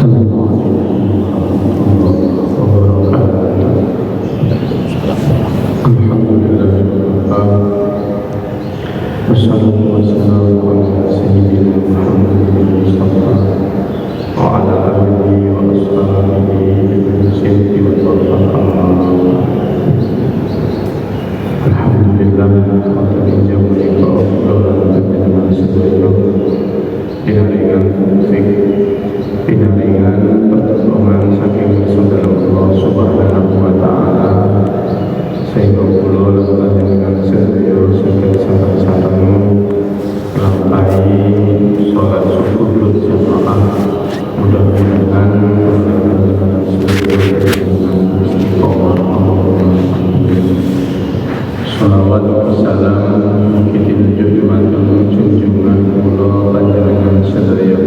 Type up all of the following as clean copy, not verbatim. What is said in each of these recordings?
Assalamualaikum warahmatullahi wabarakatuh. Alhamdulillah, wassalatu wassalamu ala sayyidina Muhammadin Mustafa wa ala alihi wa ashabihi bil sirri wal jahri. Alhamdulillah, kami jamu'i keofdolan dengan sedoyo dinaringan taufik, dinaringan pertolongan saking saudara Allah Subhanahu wa ta'ala, sehingga kula lan panjenengan sedaya saged sareng-sareng nglampahi salat subuh berjamaah. Mudah-mudahan panjenengan sedaya dengan istiqomah. Shalawat wa salam kita junjungan kula panjenengan sedaya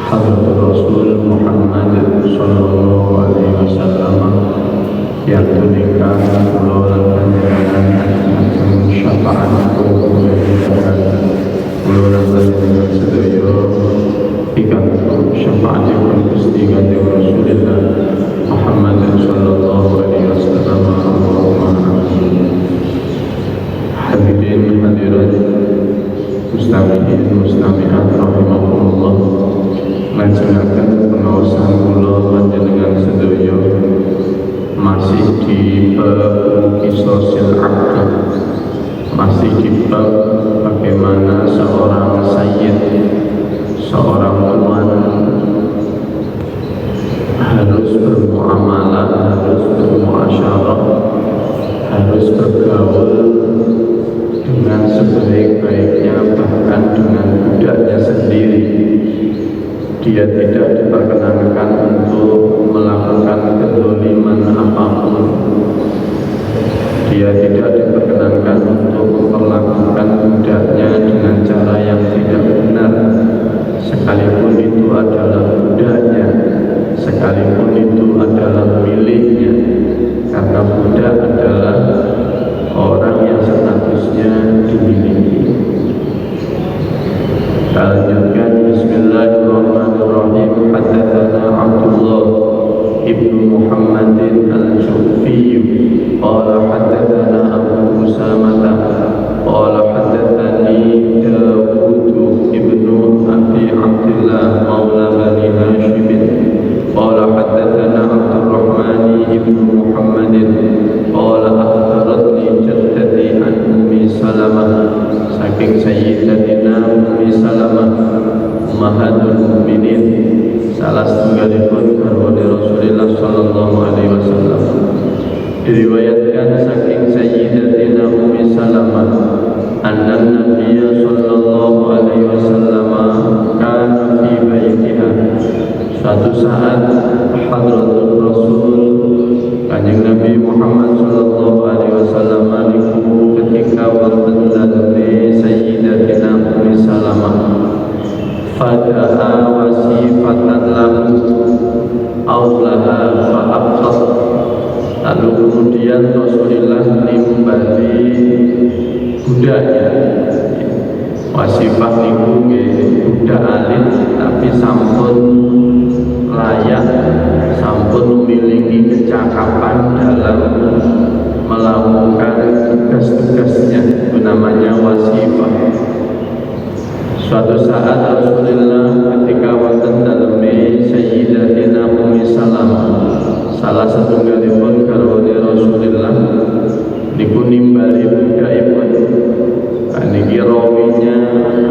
Hadratul Rasul Muhammad sallallahu alaihi wasallam yang tulikan kula lan panjenengan akan syafaat kula lan panjenengan sedaya pikantuk syafaatipun Gusti Kanjeng Rasulullah Muhammad sallallahu alaihi wasallam. Allahumma amin. Hadirin hadirat mustami'in mustami'at rahimakumullah, lajengaken pengaosan kula panjenengan sedaya masih di bab qisasil abd, masih di bab bagaimana seorang sayyid, seorang tuan harus bermuamalah, harus bermuasyarah, harus bergaul dengan sebaik-baiknya, bahkan dengan budaknya sendiri. Dia tidak diperkenankan untuk melakukan kezaliman apapun. Dia tidak diperkenankan untuk memperlakukan budaknya dengan cara yang tidak benar, sekalipun itu adalah budaknya, sekalipun itu adalah miliknya, karena budak adalah orang yang statusnya dimiliki. Kita lanjutkan. Bismillahirrahmanirrahim. Haddatsana Abdullah ibnu Muhammadin al-Ju'fi qala haddatsana Abu Usamah qala haddatsani Dawud ibnu Abi Abdillah maula Bani Hashim qala haddatsana Abdurrahman ibnu Muhammadin qala akhbaratni jaddati an Ummi Salamah, saking sayyidatina Ummi Salamah ummahatul mukminin, salah setunggalipun garwane Rasulullah sallallahu alaihi wasallam. Diriwayatkan saking sayyidatina Ummi Salamah anna Nabiyya sallallahu alaihi wasallam kana fi baitiha. Suatu saat Hadratul Rasul Kanjeng Nabi Muhammad sallallahu alaihi wasallam niku ketika wonten daleme sayyidatina Ummi Salamah, fadaha wasifatan lahu aulaha fa'abqat. Lalu kemudian Rasulullah nimbali budaknya. Wasifah niku nggih budak alit tapi sampun layak, sampun memiliki kecakapan dalam melakukan tugas-tugasnya, itu namanya wasifah. Suatu saat Rasulullah ketika wonten daleme sayyidatina Ummi Salamah, salah satunggalipun garwane Rasulullah niku nimbali budakipun. Niki rawinya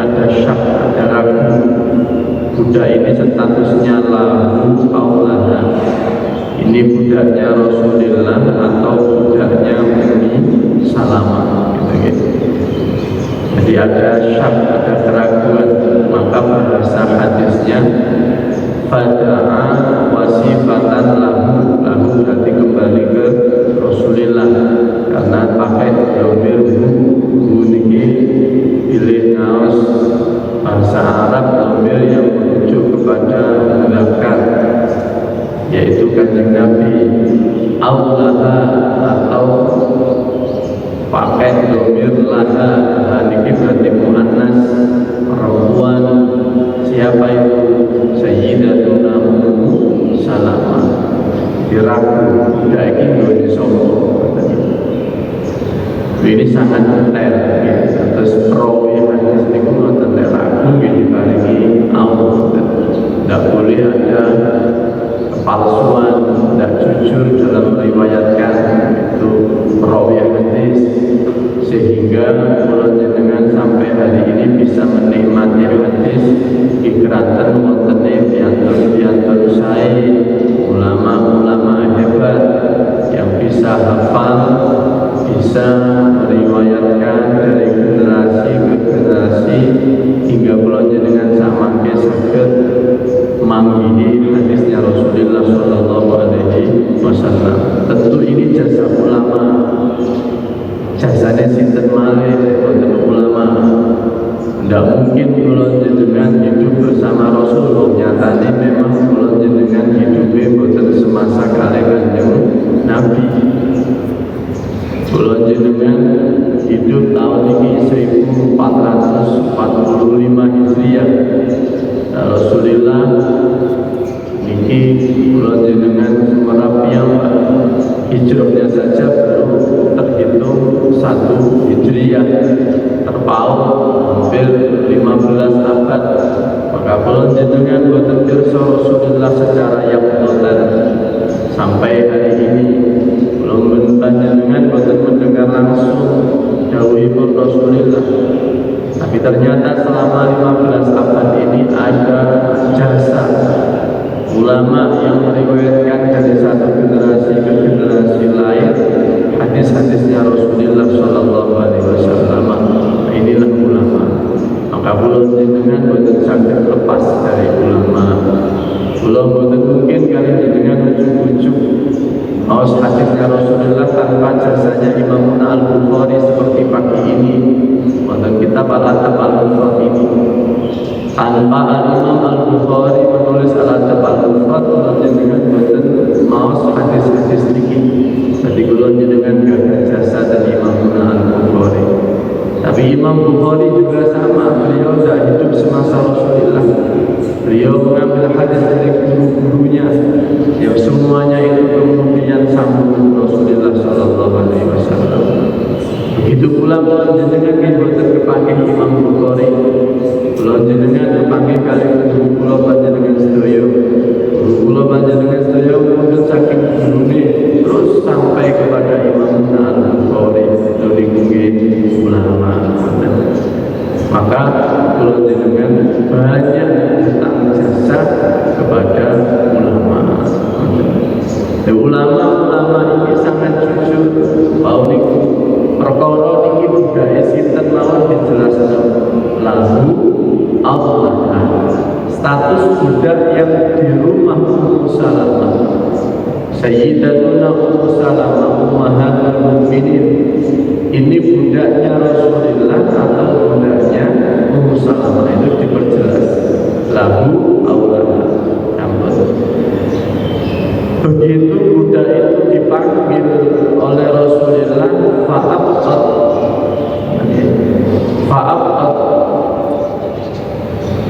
ada syak, ada ragu. Budak ini statusnya lahu aulaha. Ini budaknya Rasulullah atau budaknya Ummi Salamah, gitu. Jadi ada syak, ada keraguan. Maka bahasa hadisnya fada'a wasifatan lahu. Lahu berarti kembali ke Rasulullah, karena pakai dhamir hu niki pilih ngaos bahasa Arab, dhamir yang merujuk kepada zakar, yaitu Kanjeng Nabi. Aulaha atau pakai dhamir laha, niki berarti muannas perempuan. Siapa itu? Sayyidatuna ragu, tidak ingin dua sombong. Ini sangat detail, ya. Terus perawi hadis ini pun ragu dibarengi Allah. Tidak boleh ada kepalsuan, tidak jujur dalam meriwayatkan itu perawi hadis, sehingga kalau jenengan sampai hari ini bisa menikmati hadis ikhratan wontene piantun saya ulama-ulama hebat yang bisa hafal, bisa meriwayatkan dari generasi ke generasi, hingga kalau jenengan sama sakit manggihi hadisnya Rasulullah Shallallahu Alaihi Wasallam. Tentu ini jasa ulama, jasanya sinten malih wonten ulama. Tidak mungkin kalau jenengan hidup bersama Rasul, nyatanya memang kalau jenengan hidupnya boten semasa kali Kanjeng Nabi. Kalau jenengan hidup tahun ini 1445 Hijriah, Rasulullah ini kalau jenengan semerapian hijrahnya saja baru terhitung 1 Hijriah, terpaut hampir 15 abad. Maka kalau jenengan boten pirsa Rasulullah secara yang total sampai hari ini, belum panjenengan boten mendengar langsung dawuhipun Rasulullah, tapi ternyata selama 15 abad ini ada jasa ulama yang meriwayatkan dari satu generasi ke generasi lain hadis-hadisnya Rasulullah Shallallahu Alaihi Wasallam. Inilah ulama. Maka belum jenengan boten saged lepas dari ulama. Belum boten mungkin kalian jenengan ujuk-ujuk maos hadisnya Rasulullah tanpa jasanya Imam Al-Bukhari seperti pagi ini wonten kitab Al-Adab Al-Mufrad ini. Tanpa Imam Al-Bukhari menulis Al-Adab Al-Mufrad, kalau jenengan boten maos hadis-hadis niki. Jadi kalau jenengan gak jasa dari Imam Al-Bukhari. Tapi Imam Bukhari juga sama, beliau tidak hidup semasa Rasulullah. Beliau mengambil hadis dari guru-gurunya yang semuanya itu kemudian sambung Rasulullah Shallallahu Alaihi Wasallam. Begitu pula kalau jenengan boten kepanggih Imam Bukhari, kalau jenengan kepanggih kali guru kula panjenengan sedaya, guru kula panjenengan sedaya mungkin saking gurune terus sampai kepada Imam Al-Bukhari lingkungi ulama. Maka kalau jenengan banyak tentang jasa kepada ulama. Ulama-ulama ini sangat jujur. Bahwa niku perkara niki budaya sinten mawon dijelaskan. Lahu Allah, status budak yang di rumah Ummu Salamah, Sayyidatuna Ummu Salamah ummahatul mukminin. Ini budaknya Rasulullah atau budaknya Ummu Salamah, itu diperjelas. Lahu Allah. Begitu budak itu dipanggil oleh Rasulullah, fa'abqat.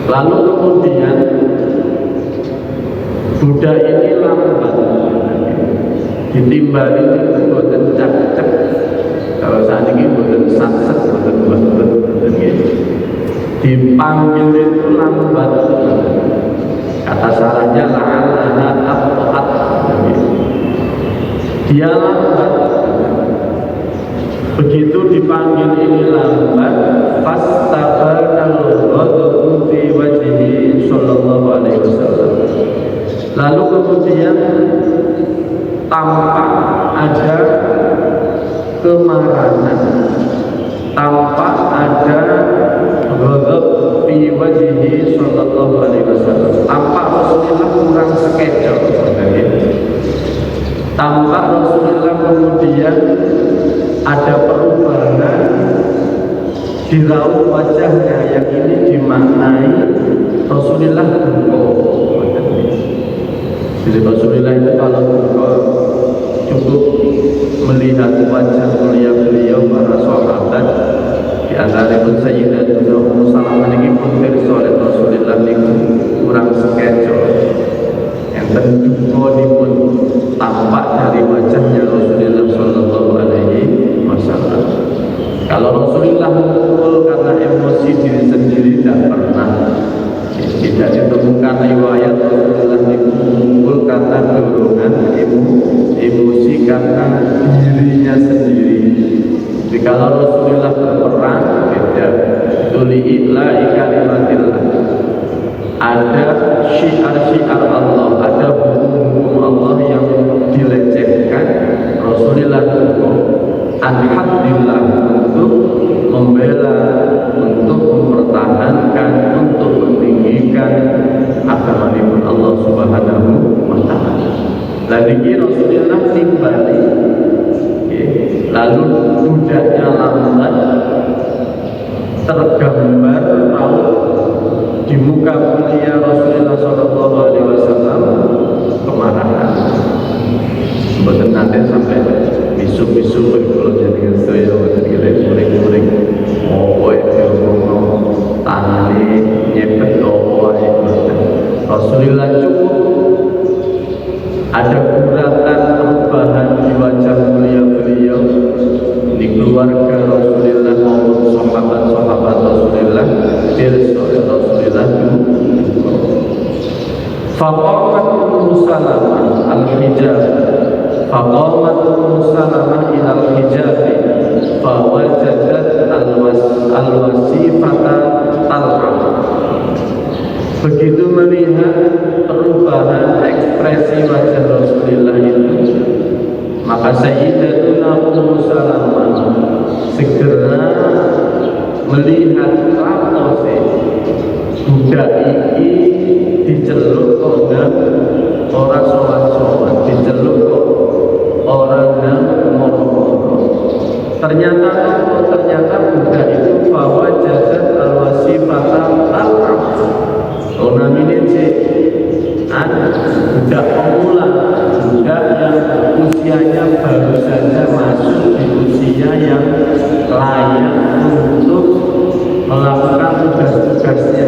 Lalu kemudian budak ini lambat, ditimbali itu boten cak-cak. Kalau saat ini boten sat-sat, boten buat-buat, dipanggil itu lambat. Kata salahnya la'alaha abqat. Dia lambat. Begitu dipanggil ini lambat, fastabaqal ghadabu fi wajhihi sallallahu alaihi wasallam. Lalu kemudian tampak ada kemarahan, tampak ada ghadab fi wajhihi sallallahu alaihi wasallam. Tampak Rasulullah kurang sekejo. Tampak Rasulullah kemudian ada perubahan di raut wajahnya, yang ini dimaknai Rasulullah duka. Jadi Rasulullah itu kalau duka cukup melihat wajah mulia beliau, para sahabat, di antara pun Sayyidatuna Ummu Salamah ini pun pirsa Rasulullah niku kurang sekejo. Yang duka pun tampak Kalau Rasulullah mengumpul karena emosi diri sendiri tidak pernah. Tidak ditemukan riwayat Rasulullah mengumpul karena dorongan emosi karena dirinya sendiri. Jadi kalau Rasulullah berperang beda. Tuli'illahi kalimatillah. Ada syiar-syiar Allah, ada hukum-hukum Allah yang dilecehkan. Rasulullah cukup alhamdulillah untuk membela, untuk mempertahankan, untuk meninggikan agama Allah Subhanahu wa Ta'ala. Lalu Rasulullah timbali, lalu budaknya lambat, tergambar raut di muka mulia Rasulullah Shallallahu Alaihi Wasallam kemarahan. Betul nanti sampai bisu-bisu kalau jadi saya muring-muring oh itu tangani nyepet Rasulullah cukup ada guratan perubahan di wajah mulia beliau, di keluarga Rasulullah maupun sahabat-sahabat Rasulullah, Rasulullah faqamat Ummu Salamah al-hijab, faqamat Ummu Salamah ilal hijab, fawajadat al-wasifata tal'am. Begitu melihat perubahan ekspresi wajah Rasulullah itu, maka Sayyidatuna Ummu Salamah segera melihat rapose budak ini diceluk kok orang sholat-sholat, diceluk kok orang yang moro-moro. Ternyata budak itu fawajadat al-wasifata tal'am. Orang ini budak pemula, budak yang usianya baru saja masuk di usia yang layak untuk melakukan tugas-tugasnya.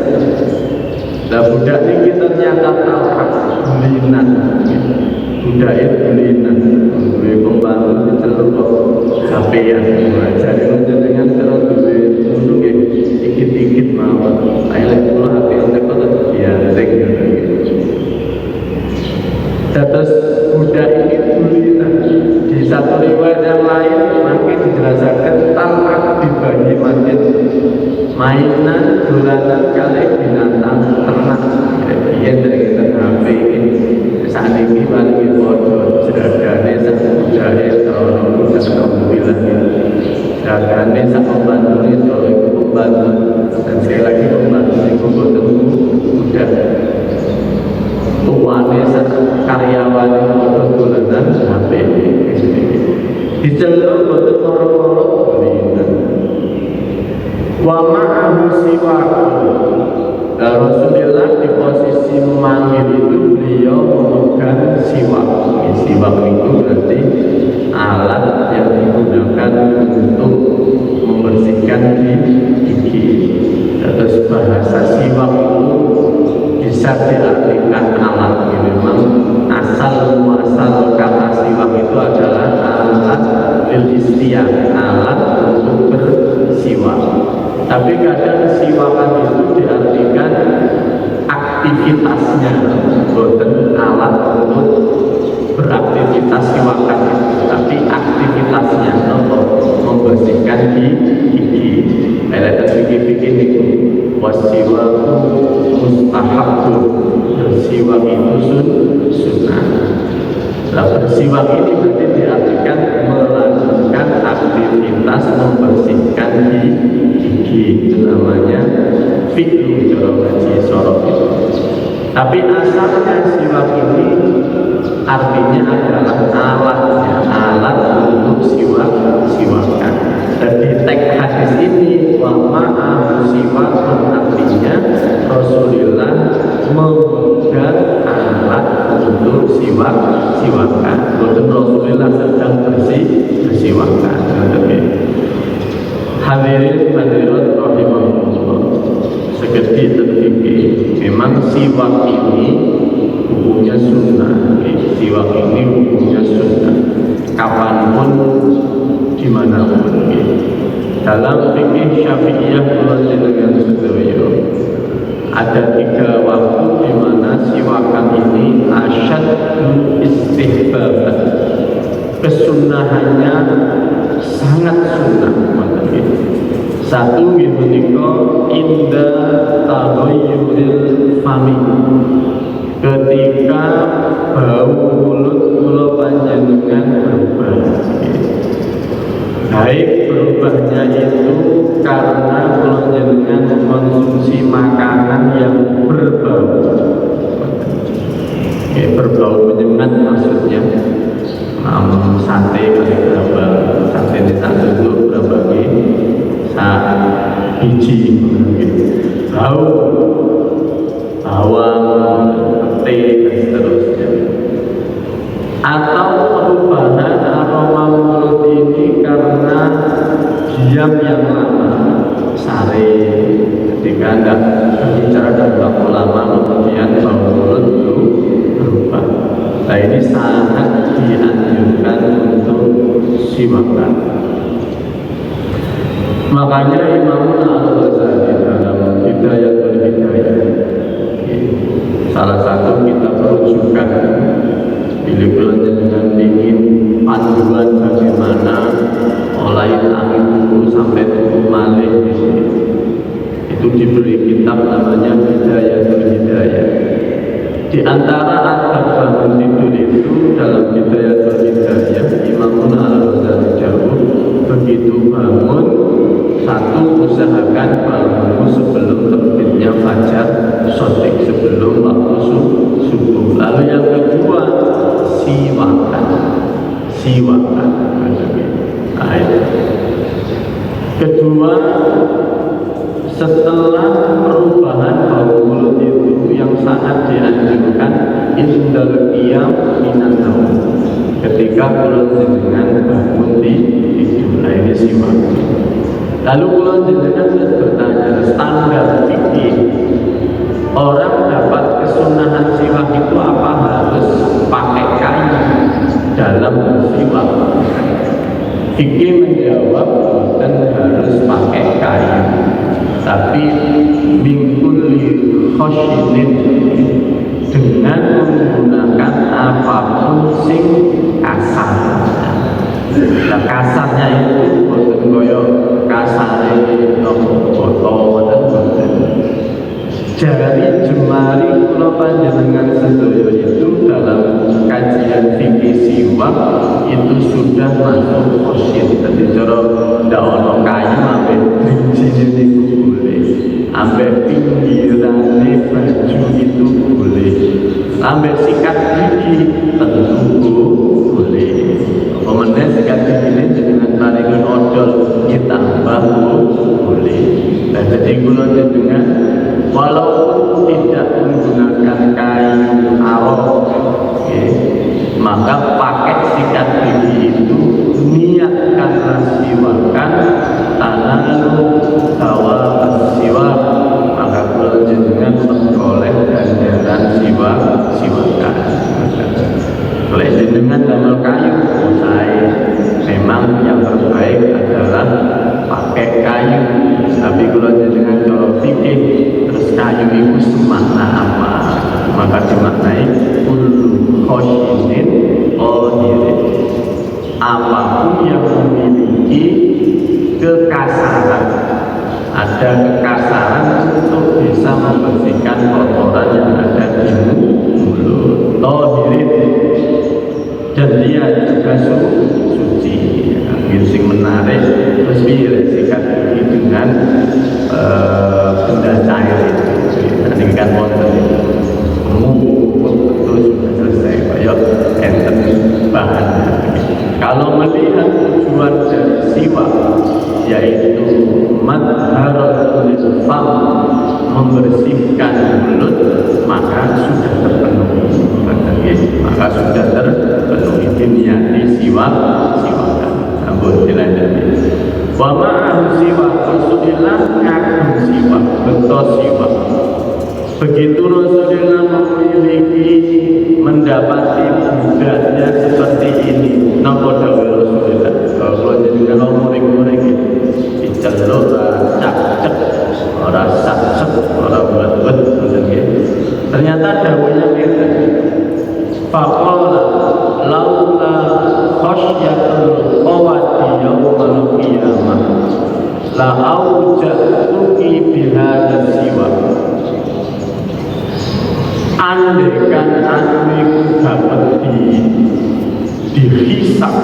Nah budak ini ternyata talak, bulinan. Budak itu bulinan, gue pembantu diceluk kok capean. Jadi dengan terus gue untuk dikit-dikit mau, ayo pulang hati untuk terus budak ini bulinan. Di satu riwayat yang lain makin dijelaskan talak dibagi makin mainan dolanan kali binatang ternak. Iya dari HP ini saat ini paling bodoh sedangkan satu budaya kalau budak kamu bilang sedangkan satu pembantu itu pembantu dan sekali lagi pembantu itu bertemu budak tuane karyawan dolanan HP diceluk betul loro-loro bulinan. Wa ma'ahu siwaku. Rasulullah di posisi memanggil itu beliau memegang siwak. Siwak itu berarti alat yang digunakan untuk membersihkan gigi. Terus bahasa siwak itu bisa diartikan alat. Memang asal muasal kata siwak itu adalah alat lil istiyah, alat untuk bersiwak. Tapi kadang siwakan itu diartikan aktivitasnya, bukan alat untuk beraktivitas siwakan itu, tapi aktivitasnya untuk membersihkan gigi. Ada fikir-fikir itu wasiwaku mustahabun, bersiwak itu sunnah. Nah, bersiwak ini berarti diartikan melakukan aktivitas membersihkan gigi, itu namanya fikru jorong sorok itu. Tapi asalnya siwak ini artinya adalah alatnya, alat untuk siwakan. Dan di teks hadis ini wa ma'ahu siwakun artinya Rasulullah memegang alat untuk siwakan. Bukan Rasulullah sedang bersiwakan. Hadirin hadirat rahimahullah, sekedip terfikir memang siwak ini hukumnya sunnah. Siwak ini hukumnya sunnah kapanpun dimanapun. Dalam fikih Syafi'iyah kula jenengan sedaya ada 3 waktu di mana siwakan ini asyaddu istihbaban. Kesunahannya sangat sunnah. Satu menika inda taghayyuril fami, ketika bau mulut kula panjenengan berubah. Baik berubahnya itu karena kula panjenengan mengkonsumsi makanan yang berbau, berbau menyengat maksudnya. Sate kali berapa, sate ini tak dulu berapa saat hiji bau bawang, pete dan seterusnya. Atau perubahan aroma mulut ini karena diam yang lama, sare, ketika Anda berbicara dalam waktu lama kemudian bau mulut itu berubah. Nah ini sangat dianjurkan untuk siwakan. Makanya Imam Al-Ghazali dalam Hidayatul Hidayah, salah satu kitab rujukan bila dengan ingin panduan bagaimana mulai angin dulu sampai tubuh malih itu diberi kitab namanya Hidayatul Hidayah. Di antara adab bangun tidur itu dalam Hidayatul Hidayah Imam Al-Ghazali jauh begitu bangun, satu usahakan bangun sebelum terbitnya fajar shadiq, sebelum waktu subuh. Lalu yang kedua siwakan. Kedua, setelah perubahan bau mulut itu yang sangat dianjurkan indal qiyam minan naum, ketika kula jenengan bangun tidur. Ini siwakan. Lalu kula jenengan bertanya, standar fikih orang dapat kesunahan siwak itu apa harus pakai kayu dalam bersiwak? Fikih menjawab bukan harus pakai kayu, tapi mingkuli khosyinin, dengan menggunakan apapun sing kasar. Nah, kasarnya itu boten koyo kasare botol dan jari jemari kula panjenengan sedaya itu dalam kajian fikih siwak itu sudah masuk khosyid. Dadi cara ndak ono kayu ambek drijine niku boleh, ambek pinggirane baju itu boleh, ambek sikat gigi tentu boleh. Pemenang sikat gigi ini dengan paringi odol ditambah boleh. Dan jadi kula dengan walaupun tidak menggunakan kayu arok, maka pakai sikat gigi itu niatkanlah siwakan tanalu hawa siwak, maka kula jenengan memperoleh ganjaran siwakan. Oleh jenengan damel kayu saya memang yang terbaik adalah pakai kayu, tapi kula jenengan cara fikih terus kayu itu semakna apa? Maka dimaknai kullu khosyinin qadirin, apapun yang memiliki kekasaran, ada kekasaran untuk bisa membersihkan kotoran yang ada di mulut, qadirin, dan dia juga suci. Yang menarik terus sikat gigi dengan benda cair itu. Nanti kan wonten terus sudah selesai, kayak enten bahan. Kalau melihat tujuan dari siwak yaitu madharatul fam, membersihkan mulut, maka sudah terpenuhi. Maka sudah terpenuhi niati siwakan. Sambut dilanjutkan. Wa ma'ahu siwak, Rasulullah ngagem siwak, bentos siwak. Begitu Rasulullah memiliki mendapati budaknya seperti ini, napa dawuh Rasulullah? Kalau jadi kalau muring-muring celuk cak-cek ora sak-sek ora bulet-bulet ngoten nggih. Ternyata dawuhnya ngeten. Faqala laula khasyatul qawati yaumal qiyamah la aujatuki bihadza siwa. Andaikan aku dapat dihisab,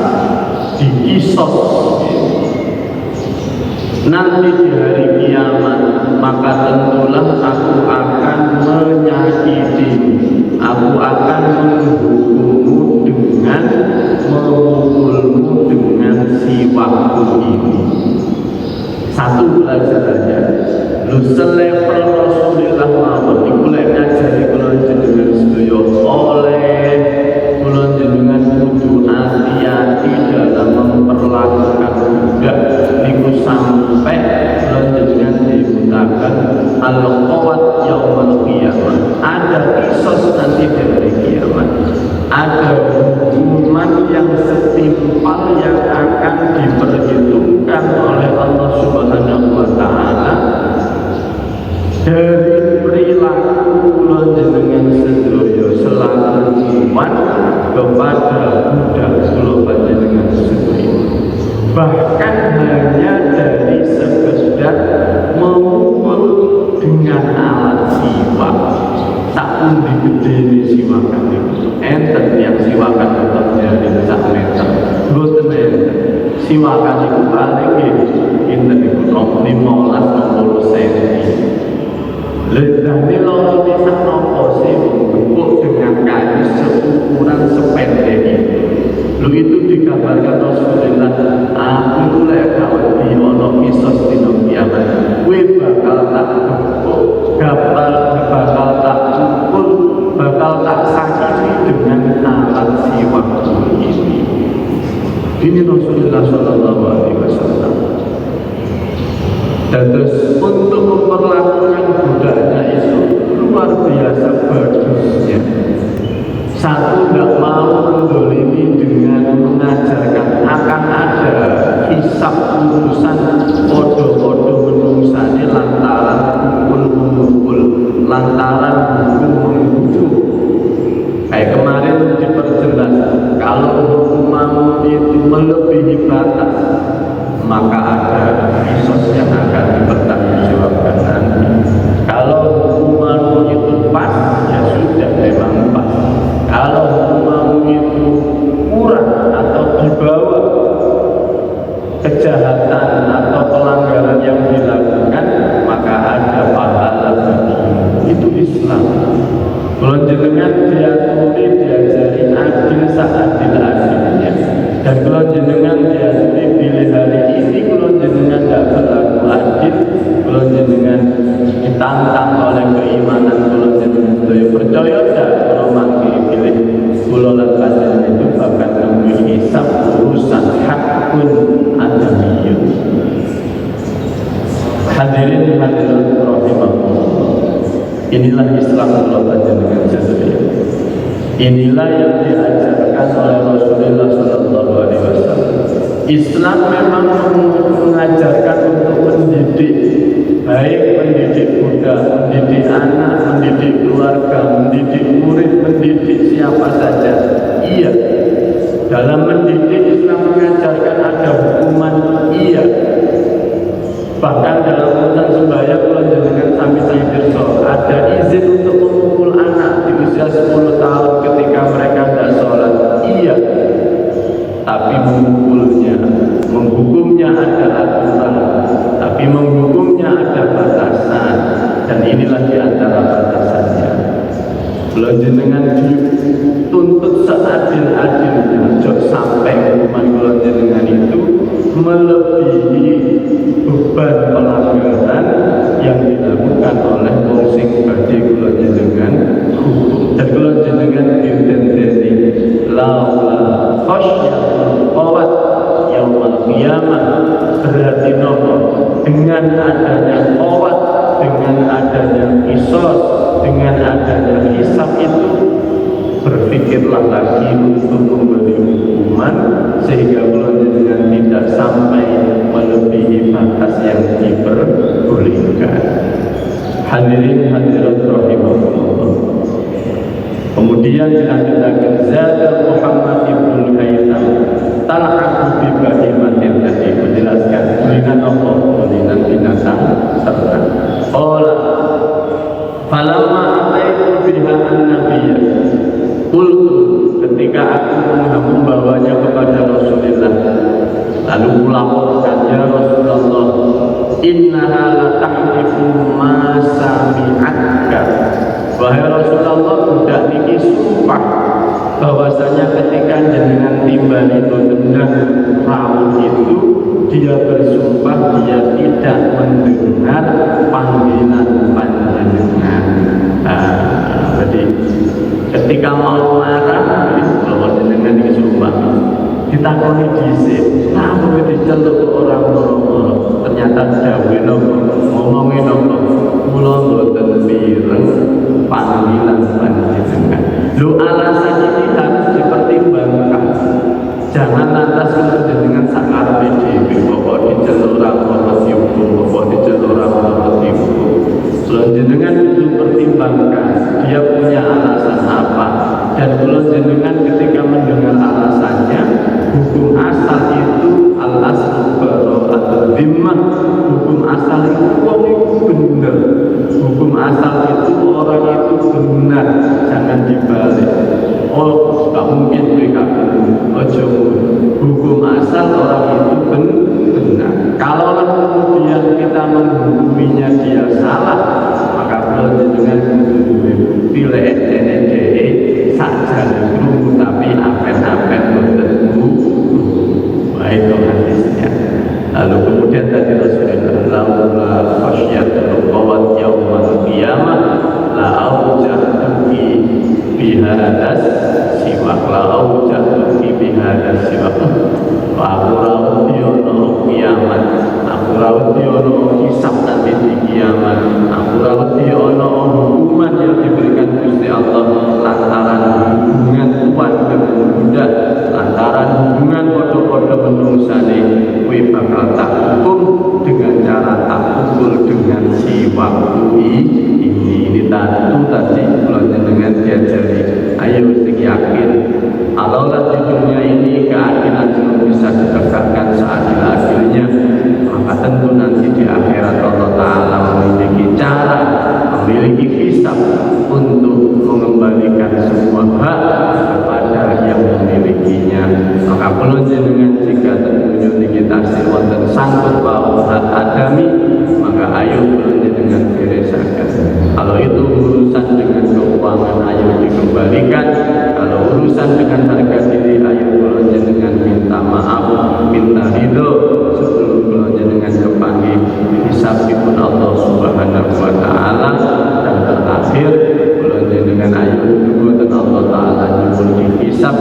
dikisos nanti di hari kiamat, maka tentulah aku akan menyakitimu, aku akan menghukummu dengan memukulmu dengan siwakku ini. Satu pelajarannya, lu selevel Rasulullah mawon iku lek ngajari kula jenengan sedaya oleh kula jenengan kudu hati-hati dalam memperlakukan budak niku sampai kula jenengan dibutakan al-qawat yaumul qiyamah. Ada kisos nanti di hari kiamat, ada hukuman yang setimpal yang akan diperhitungkan oleh Allah Subhanahu wa Ta'ala dari perilaku kula jenengan sedaya selaku umat kepada budak kula panjenengan sedaya. Bahkan hanya dari sekedar memukul dengan alat siwak. Tak pundi gedene siwakan itu. Enten yang siwakan tetap dari sak meter. Mboten enten. Siwakan itu paling enten iku 15-20 cm. Ledane loro pisan napa sih empuk dengan kayu seukuran sependek ini. Lu itu dikabarkan Rasulullah, aku lek kawedi ana kisos dina kiamat, kowe bakal tak empuk, bakal tak pukul, bakal tak sakiti dengan alat siwakku ini. Ini Rasulullah Shallallahu Alaihi Wasallam. Dan terus untuk memperlakukan budaknya itu luar biasa bagusnya. Satu, tidak mau mendolimi dengan mengajarkan akan ada hisab urusan podo-podo menungsani lantaran pukul-pukul, lantaran hukum-hukum. Kayak kemarin diperjelas, kalau hukuman itu melebihi batas, maka ada kisos yang akan dipertanggungjawabkan nanti. Kalau hukuman itu pas, ya sudah memang pas. Kalau hukuman itu kurang atau di bawah kejahatan atau pelanggaran yang dilakukan, maka ada pahala bagimu. Itu Islam. Kalau jenengan diajari adil seadil-adilnya, dan kalau jenengan diajari pilih hari ini, kalau jenengan tidak berlaku adil, kalau jenengan ditantang oleh keimanan, kalau jenengan percaya tidak, kalau mangke pilih kula lan panjenengan itu bakal nemui hisab urusan hakun adamiyun. Hadirin hadirat rahimahullah. Inilah Islam kula panjenengan sedaya. Inilah yang diajarkan oleh Rasulullah Sallallahu Alaihi Wasallam. Islam memang mengajarkan untuk mendidik, baik mendidik budak, mendidik anak, mendidik keluarga, mendidik murid, mendidik siapa saja. Iya, dalam mendidik Islam mengajarkan ada hukuman. Iya, bahkan dalam urusan sembahyang kalau jenengan sami saya pirsa, ada izin untuk memukul anak di usia 10 tahun ketika mereka tidak sholat. Iya, tapi memukulnya, menghukumnya ada aturan, tapi menghukumnya ada batasan, dan inilah di antara batasannya. Kalau jenengan dituntut seadil-adilnya, jangan sampai hukuman kalau jenengan itu melebihi beban pelanggaran yang dilakukan oleh wong sing badhe kula jenengan hukum. Dan kula jenengan ditenteni laula khasyatul qawat yaumul qiyamah, berarti nopo? Dengan adanya qawat, dengan adanya kisos, dengan adanya hisab itu berpikirlah lagi untuk memberi hukuman sehingga kula jenengan tidak sampai melebihi batas yang diperbolehkan. Hadirin hadirat rahimahullah. Kemudian dilanjutkan Zada Muhammad ibn Haytham tal'abu bi bahimatin, tadi menjelaskan kulinan Allah, kulinan binatang ternak. Qala falamma ataitu biha an-nabiyya qultu, ketika aku membawanya kepada Rasulullah lalu melaporkan, ya Rasulullah, innaha la tahlifu ma sami'atka, wahai Rasulullah, budak niki sumpah bahwasanya ketika jenengan timbali tendang perahu itu, dia bersumpah dia tidak mendengar panggilan panjenengan. Jadi ketika mau marah, kalau jenengan ini sumpah ditakoni dhisik, lalu diceluk orang moro-moro, ternyata dawuhe nopo, ngomonge nopo, kula mboten pireng panggilan panjenengan. Lu alasan ini harus dipertimbangkan. Jangan lantas dengan sakarepe dhewe, pokok diceluk ora ono dihukum, pokok diceluk ora ono dihukum. Jenengan itu pertimbangkan dia punya alasan apa, dan kalau jenengan ketika mendengar alasannya, hukum asal itu al-aslu bara'atul dhimmah, hukum asal itu wong itu benar, hukum asal itu orang itu benar, jangan dibalik. Oh, tak mungkin mereka ojo, hukum asal orang itu benar. Kalaulah kemudian kita menghukuminya dia salah, maka kalau jenengan pilih NDE saja dulu, tapi apen-apen bertemu. Baik hadisnya. Lalu kemudian tadi Rasulullah laula khasyatul qawat yaumal qiyamah la aujatuki bihadas siwak, la aujatuki bihadas siwak. Aku rawuh ono kiamat, aku rawuh ono hisab nanti di kiamat, aku rawuh ono hukuman yang diberikan Gusti Allah lantaran hubungan tuan dengan budak, lantaran hubungan podo-podo menungsane, kuwi bakal tak hukum dengan cara tak pukul dengan si waktu ini tentu tadi kalau dengan diajari, ayo sing yakin alaulah di dunia ini keadilan belum bisa ditegakkan seadil-adilnya, maka tentu nanti di akhirat Allah Ta'ala memiliki cara, memiliki hisab untuk mengembalikan semua hak kepada yang memilikinya. Maka perlu dengan jika tentunya kita wonten sangkut paut hak adami, maka ayo perlu dengan beresakan. Kalau itu urusan dengan keuangan, ayo dikembalikan. Kalau urusan dengan harga diri, ayo perlu dengan minta maaf, minta ridho sebelum perlu dengan kepanggil hisabipun Allah Subhanahu wa Ta'ala. Dan terakhir perlu dengan ayo dulu dan Allah Ta'ala nyuwun dihisab